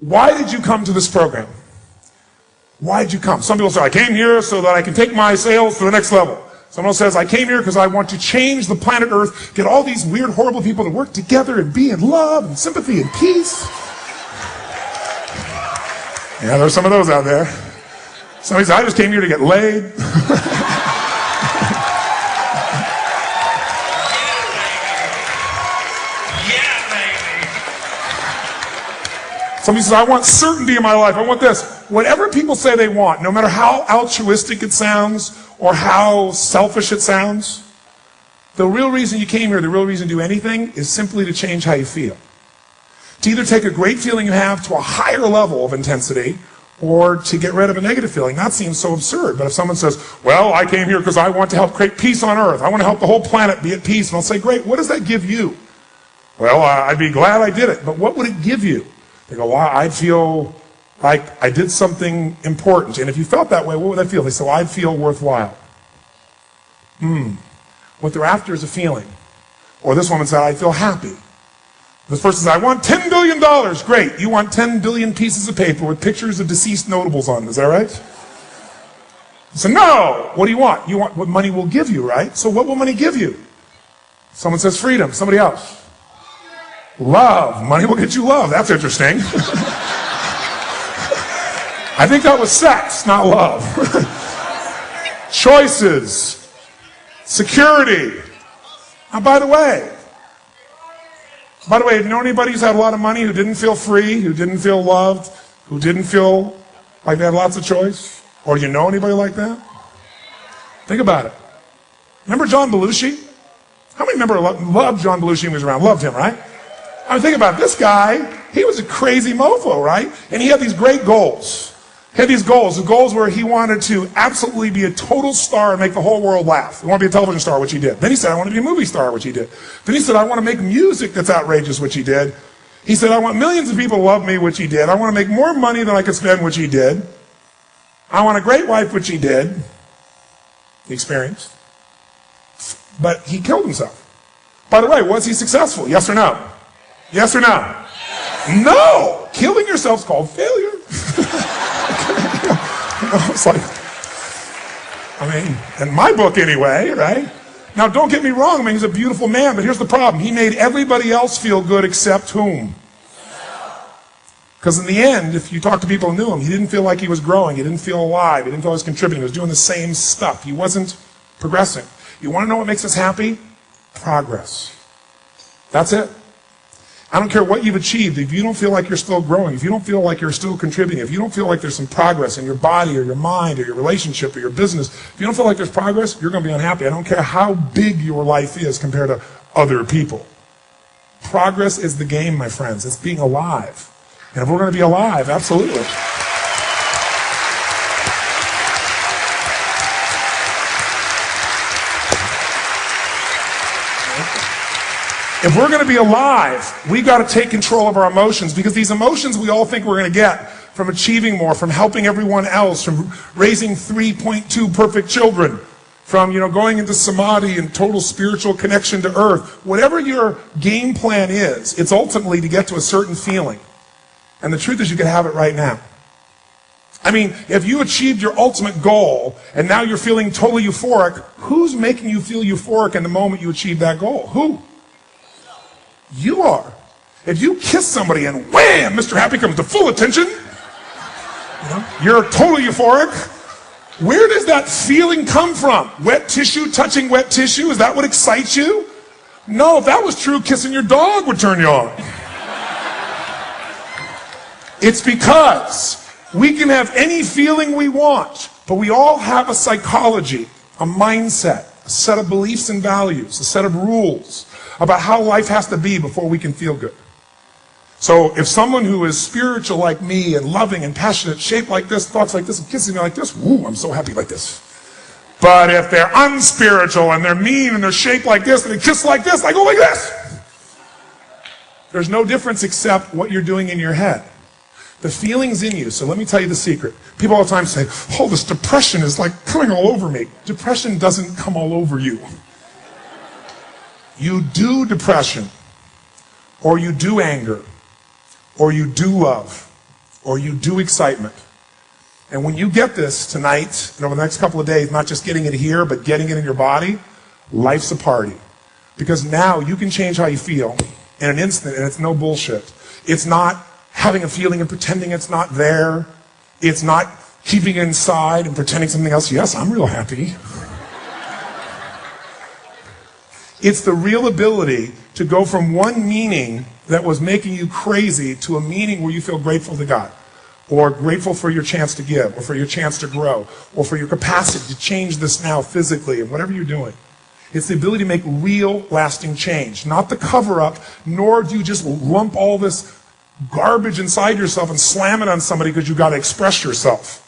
Why did you come to this program? Why did you come? Some people say, I came here so that I can take my sales to the next level. Someone else says, I came here because I want to change the planet Earth, get all these weird, horrible people to work together and be in love and sympathy and peace. Yeah, there's some of those out there. Somebody says, I just came here to get laid. Somebody says, I want certainty in my life. I want this. Whatever people say they want, no matter how altruistic it sounds or how selfish it sounds, the real reason you came here, the real reason to do anything is simply to change how you feel. To either take a great feeling you have to a higher level of intensity or to get rid of a negative feeling. That seems so absurd. But if someone says, well, I came here because I want to help create peace on earth. I want to help the whole planet be at peace. And I'll say, great, what does that give you? Well, I'd be glad I did it. But what would it give you? They go, well, I'd feel like I did something important. And if you felt that way, what would that feel? They say, well, I'd feel worthwhile. What they're after is a feeling. Or this woman said, I feel happy. This person says, I want $10 billion. Great. You want 10 billion pieces of paper with pictures of deceased notables on them. Is that right? I said, no. What do you want? You want what money will give you, right? So what will money give you? Someone says freedom. Somebody else. Love. Money will get you love. That's interesting. I think that was sex, not love. Choices. Security. And by the way, have you known anybody who's had a lot of money who didn't feel free, who didn't feel loved, who didn't feel like they had lots of choice? Or do you know anybody like that? Think about it. Remember John Belushi? How many remember loved John Belushi when he was around? Loved him, right? I mean, think about it. This guy, he was a crazy mofo, right? And he had these great goals. He had these goals. The goals were he wanted to absolutely be a total star and make the whole world laugh. He wanted to be a television star, which he did. Then he said, I want to be a movie star, which he did. Then he said, I want to make music that's outrageous, which he did. He said, I want millions of people to love me, which he did. I want to make more money than I could spend, which he did. I want a great wife, which he did. He experienced. But he killed himself. By the way, was he successful? Yes or no? Yes or no? Yes. No! Killing yourself is called failure. It's like, in my book anyway, right? Now, don't get me wrong. He's a beautiful man, but here's the problem. He made everybody else feel good except whom? Because in the end, if you talk to people who knew him, he didn't feel like he was growing. He didn't feel alive. He didn't feel he was contributing. He was doing the same stuff. He wasn't progressing. You want to know what makes us happy? Progress. That's it. I don't care what you've achieved. If you don't feel like you're still growing, if you don't feel like you're still contributing, if you don't feel like there's some progress in your body or your mind or your relationship or your business, if you don't feel like there's progress, you're going to be unhappy. I don't care how big your life is compared to other people. Progress is the game, my friends. It's being alive. And if we're going to be alive, absolutely. If we're going to be alive, we've got to take control of our emotions, because these emotions we all think we're going to get from achieving more, from helping everyone else, from raising 3.2 perfect children, from going into samadhi and total spiritual connection to earth. Whatever your game plan is, it's ultimately to get to a certain feeling. And the truth is you can have it right now. If you achieved your ultimate goal and now you're feeling totally euphoric, who's making you feel euphoric in the moment you achieve that goal? Who? You are. If you kiss somebody and wham, Mr. Happy comes to full attention, you're totally euphoric. Where does that feeling come from? Wet tissue, touching wet tissue? Is that what excites you? No, if that was true, kissing your dog would turn you on. It's because we can have any feeling we want, but we all have a psychology, a mindset, a set of beliefs and values, a set of rules about how life has to be before we can feel good. So if someone who is spiritual like me and loving and passionate, shaped like this, thoughts like this, and kisses me like this, woo, I'm so happy like this. But if they're unspiritual and they're mean and they're shaped like this and they kiss like this, I go like this. There's no difference except what you're doing in your head. The feeling's in you. So let me tell you the secret. People all the time say, oh, this depression is like coming all over me. Depression doesn't come all over you. You do depression, or you do anger, or you do love, or you do excitement. And when you get this tonight and over the next couple of days, not just getting it here, but getting it in your body, life's a party. Because now you can change how you feel in an instant, and it's no bullshit. It's not having a feeling and pretending it's not there. It's not keeping it inside and pretending something else. Yes, I'm real happy. It's the real ability to go from one meaning that was making you crazy to a meaning where you feel grateful to God, or grateful for your chance to give, or for your chance to grow, or for your capacity to change this now physically and whatever you're doing. It's the ability to make real, lasting change, not the cover-up, nor do you just lump all this garbage inside yourself and slam it on somebody because you've got to express yourself.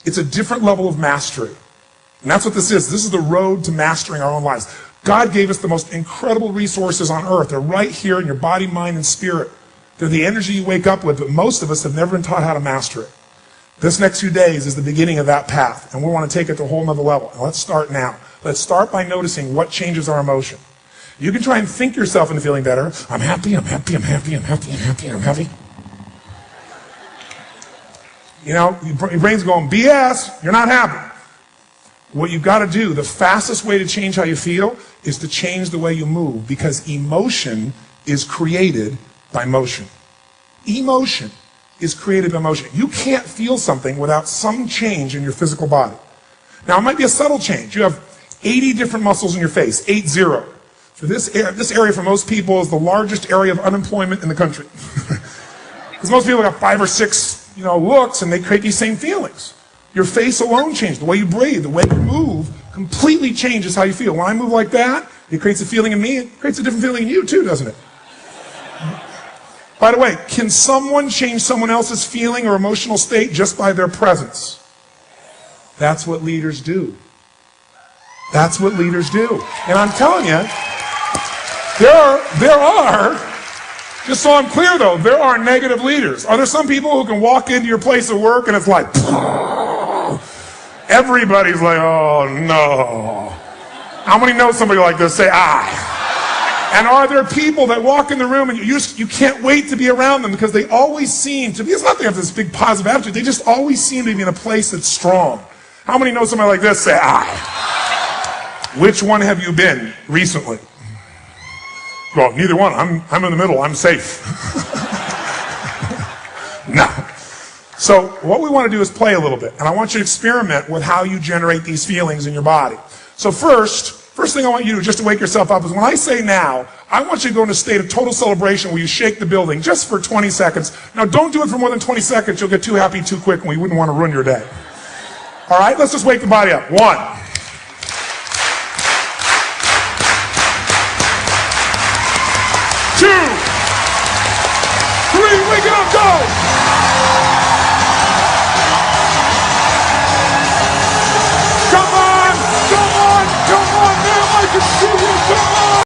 It's a different level of mastery. And that's what this is. This is the road to mastering our own lives. God gave us the most incredible resources on earth. They're right here in your body, mind, and spirit. They're the energy you wake up with, but most of us have never been taught how to master it. This next few days is the beginning of that path, and we want to take it to a whole nother level. And let's start now. Let's start by noticing what changes our emotion. You can try and think yourself into feeling better. I'm happy, I'm happy, I'm happy, I'm happy, I'm happy, I'm happy. You know, your brain's going, BS, you're not happy. What you've got to do, the fastest way to change how you feel is to change the way you move, because emotion is created by motion. Emotion is created by motion. You can't feel something without some change in your physical body. Now, it might be a subtle change. You have 80 different muscles in your face, 80. So this area for most people is the largest area of unemployment in the country. Because most people got 5 or 6, looks, and they create these same feelings. Your face alone changes. The way you breathe, the way you move, completely changes how you feel. When I move like that, it creates a feeling in me. It creates a different feeling in you too, doesn't it? By the way, can someone change someone else's feeling or emotional state just by their presence? That's what leaders do. That's what leaders do. And I'm telling you, there are, just so I'm clear though, there are negative leaders. Are there some people who can walk into your place of work and it's like, everybody's like, oh no. How many know somebody like this? Say, ah. And are there people that walk in the room and you can't wait to be around them because they always seem to be, it's not they have this big positive attitude, they just always seem to be in a place that's strong. How many know somebody like this? Say, ah. Which one have you been recently? Well, neither one. I'm in the middle. I'm safe. No. So what we want to do is play a little bit. And I want you to experiment with how you generate these feelings in your body. So first thing I want you to do just to wake yourself up is when I say now, I want you to go in a state of total celebration where you shake the building just for 20 seconds. Now don't do it for more than 20 seconds. You'll get too happy too quick and we wouldn't want to ruin your day. All right, let's just wake the body up. 1. 2, 3, wake it up, go!